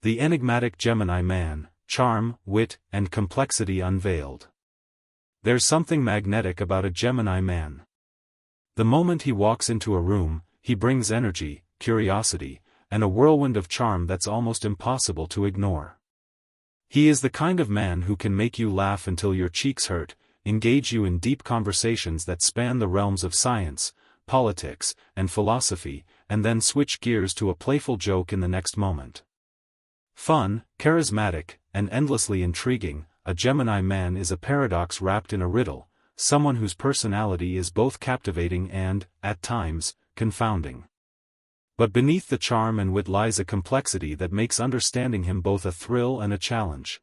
The enigmatic Gemini Man, charm, wit, and complexity unveiled. There's something magnetic about a Gemini man. The moment he walks into a room, he brings energy, curiosity, and a whirlwind of charm that's almost impossible to ignore. He is the kind of man who can make you laugh until your cheeks hurt, engage you in deep conversations that span the realms of science, politics, and philosophy, and then switch gears to a playful joke in the next moment. Fun, charismatic, and endlessly intriguing, a Gemini man is a paradox wrapped in a riddle, someone whose personality is both captivating and, at times, confounding. But beneath the charm and wit lies a complexity that makes understanding him both a thrill and a challenge.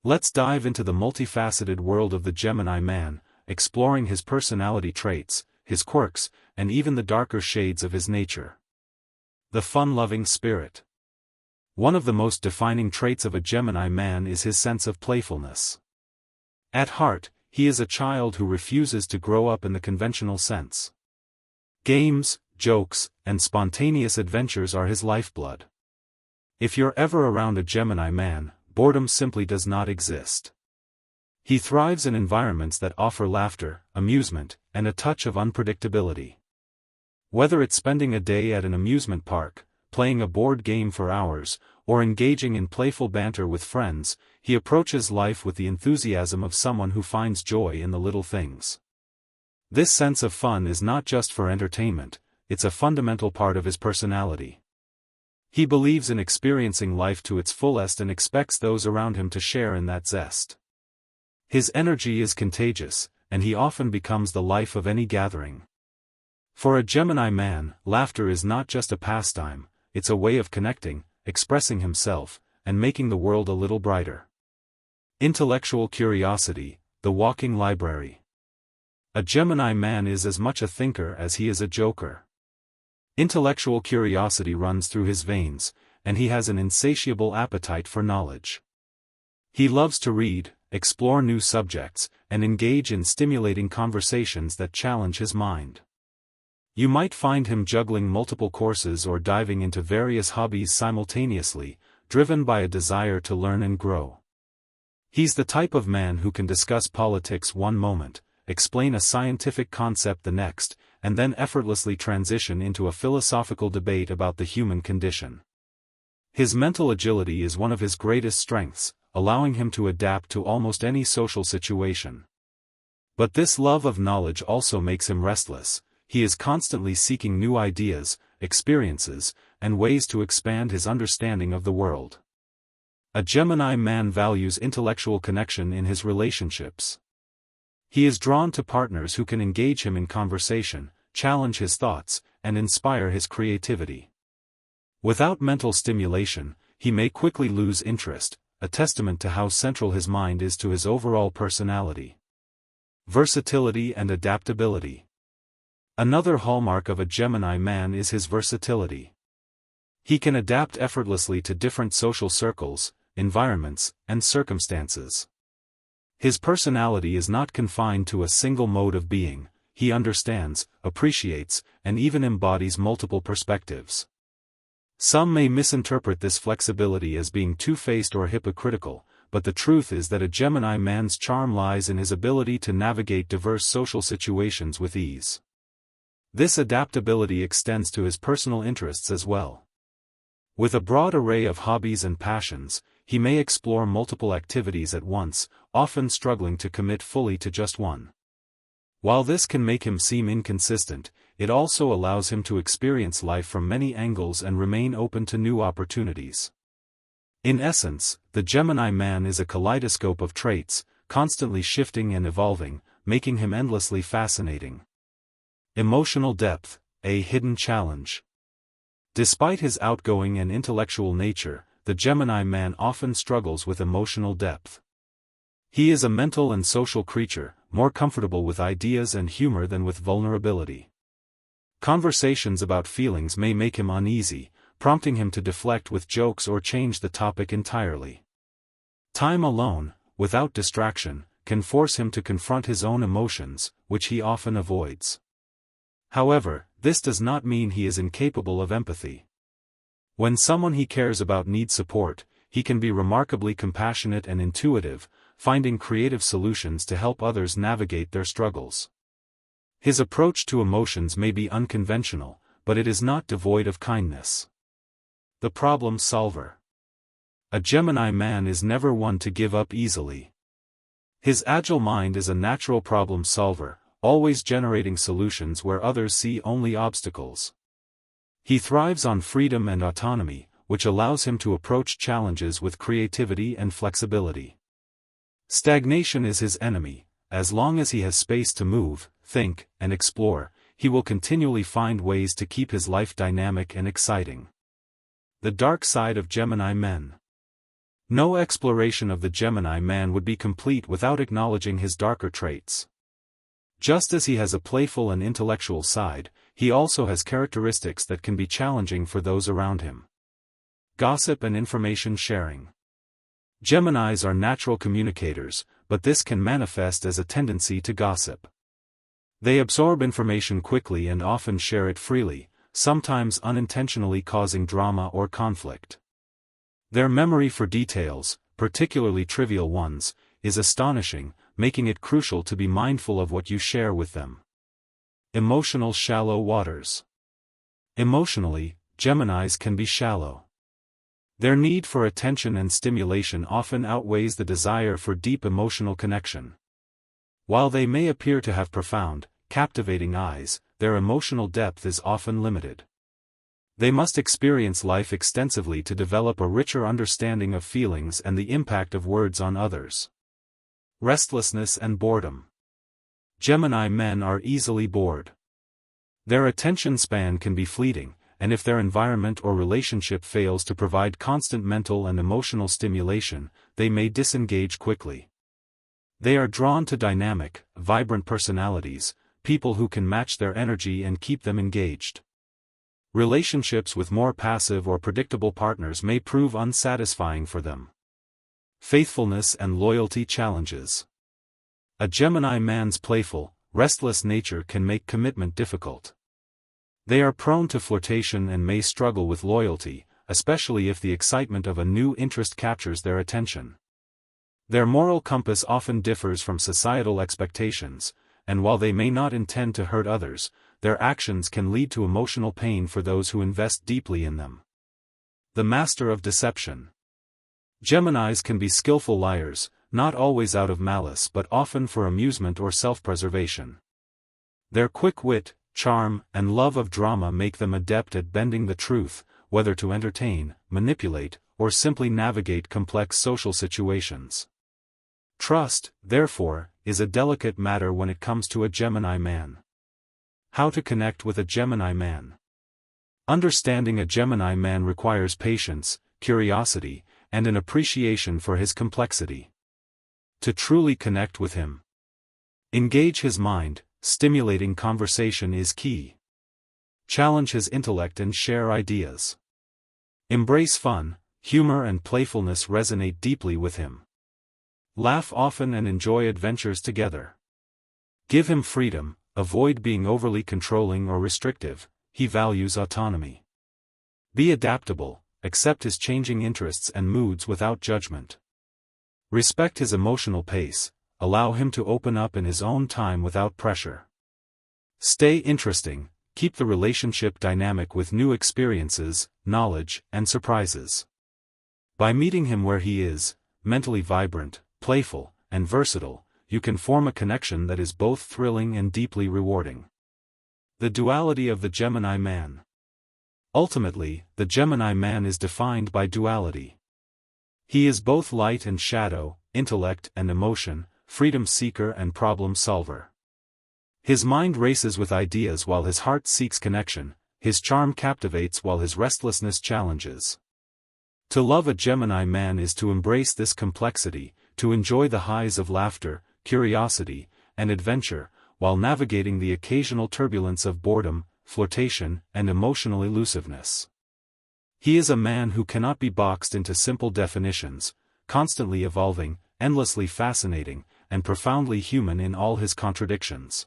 Let's dive into the multifaceted world of the Gemini man, exploring his personality traits, his quirks, and even the darker shades of his nature. The fun-loving spirit. One of the most defining traits of a Gemini man is his sense of playfulness. At heart, he is a child who refuses to grow up in the conventional sense. Games, jokes, and spontaneous adventures are his lifeblood. If you're ever around a Gemini man, boredom simply does not exist. He thrives in environments that offer laughter, amusement, and a touch of unpredictability. Whether it's spending a day at an amusement park, playing a board game for hours, or engaging in playful banter with friends, he approaches life with the enthusiasm of someone who finds joy in the little things. This sense of fun is not just for entertainment, it's a fundamental part of his personality. He believes in experiencing life to its fullest and expects those around him to share in that zest. His energy is contagious, and he often becomes the life of any gathering. For a Gemini man, laughter is not just a pastime, it's a way of connecting, expressing himself, and making the world a little brighter. Intellectual curiosity, the walking library. A Gemini man is as much a thinker as he is a joker. Intellectual curiosity runs through his veins, and he has an insatiable appetite for knowledge. He loves to read, explore new subjects, and engage in stimulating conversations that challenge his mind. You might find him juggling multiple courses or diving into various hobbies simultaneously, driven by a desire to learn and grow. He's the type of man who can discuss politics one moment, explain a scientific concept the next, and then effortlessly transition into a philosophical debate about the human condition. His mental agility is one of his greatest strengths, allowing him to adapt to almost any social situation. But this love of knowledge also makes him restless. He is constantly seeking new ideas, experiences, and ways to expand his understanding of the world. A Gemini man values intellectual connection in his relationships. He is drawn to partners who can engage him in conversation, challenge his thoughts, and inspire his creativity. Without mental stimulation, he may quickly lose interest, a testament to how central his mind is to his overall personality. Versatility and adaptability. Another hallmark of a Gemini man is his versatility. He can adapt effortlessly to different social circles, environments, and circumstances. His personality is not confined to a single mode of being. He understands, appreciates, and even embodies multiple perspectives. Some may misinterpret this flexibility as being two-faced or hypocritical, but the truth is that a Gemini man's charm lies in his ability to navigate diverse social situations with ease. This adaptability extends to his personal interests as well. With a broad array of hobbies and passions, he may explore multiple activities at once, often struggling to commit fully to just one. While this can make him seem inconsistent, it also allows him to experience life from many angles and remain open to new opportunities. In essence, the Gemini man is a kaleidoscope of traits, constantly shifting and evolving, making him endlessly fascinating. Emotional depth, a hidden challenge. Despite his outgoing and intellectual nature, the Gemini man often struggles with emotional depth. He is a mental and social creature, more comfortable with ideas and humor than with vulnerability. Conversations about feelings may make him uneasy, prompting him to deflect with jokes or change the topic entirely. Time alone, without distraction, can force him to confront his own emotions, which he often avoids. However, this does not mean he is incapable of empathy. When someone he cares about needs support, he can be remarkably compassionate and intuitive, finding creative solutions to help others navigate their struggles. His approach to emotions may be unconventional, but it is not devoid of kindness. The problem solver. A Gemini man is never one to give up easily. His agile mind is a natural problem solver, always generating solutions where others see only obstacles. He thrives on freedom and autonomy, which allows him to approach challenges with creativity and flexibility. Stagnation is his enemy. As long as he has space to move, think, and explore, he will continually find ways to keep his life dynamic and exciting. The dark side of Gemini men. No exploration of the Gemini man would be complete without acknowledging his darker traits. Just as he has a playful and intellectual side, he also has characteristics that can be challenging for those around him. Gossip and information sharing. Geminis are natural communicators, but this can manifest as a tendency to gossip. They absorb information quickly and often share it freely, sometimes unintentionally causing drama or conflict. Their memory for details, particularly trivial ones, is astonishing, making it crucial to be mindful of what you share with them. Emotional shallow waters. Emotionally, Geminis can be shallow. Their need for attention and stimulation often outweighs the desire for deep emotional connection. While they may appear to have profound, captivating eyes, their emotional depth is often limited. They must experience life extensively to develop a richer understanding of feelings and the impact of words on others. Restlessness and boredom. Gemini men are easily bored. Their attention span can be fleeting, and if their environment or relationship fails to provide constant mental and emotional stimulation, they may disengage quickly. They are drawn to dynamic, vibrant personalities, people who can match their energy and keep them engaged. Relationships with more passive or predictable partners may prove unsatisfying for them. Faithfulness and loyalty challenges. A Gemini man's playful, restless nature can make commitment difficult. They are prone to flirtation and may struggle with loyalty, especially if the excitement of a new interest captures their attention. Their moral compass often differs from societal expectations, and while they may not intend to hurt others, their actions can lead to emotional pain for those who invest deeply in them. The master of deception. Geminis can be skillful liars, not always out of malice but often for amusement or self-preservation. Their quick wit, charm, and love of drama make them adept at bending the truth, whether to entertain, manipulate, or simply navigate complex social situations. Trust, therefore, is a delicate matter when it comes to a Gemini man. How to connect with a Gemini man. Understanding a Gemini man requires patience, curiosity, and an appreciation for his complexity. To truly connect with him, engage his mind. Stimulating conversation is key. Challenge his intellect and share ideas. Embrace fun, humor and playfulness resonate deeply with him. Laugh often and enjoy adventures together. Give him freedom, avoid being overly controlling or restrictive, he values autonomy. Be adaptable, accept his changing interests and moods without judgment. Respect his emotional pace, allow him to open up in his own time without pressure. Stay interesting, keep the relationship dynamic with new experiences, knowledge, and surprises. By meeting him where he is, mentally vibrant, playful, and versatile, you can form a connection that is both thrilling and deeply rewarding. The duality of the Gemini man. Ultimately, the Gemini man is defined by duality. He is both light and shadow, intellect and emotion, freedom seeker and problem solver. His mind races with ideas while his heart seeks connection, his charm captivates while his restlessness challenges. To love a Gemini man is to embrace this complexity, to enjoy the highs of laughter, curiosity, and adventure, while navigating the occasional turbulence of boredom, flirtation, and emotional elusiveness. He is a man who cannot be boxed into simple definitions, constantly evolving, endlessly fascinating, and profoundly human in all his contradictions.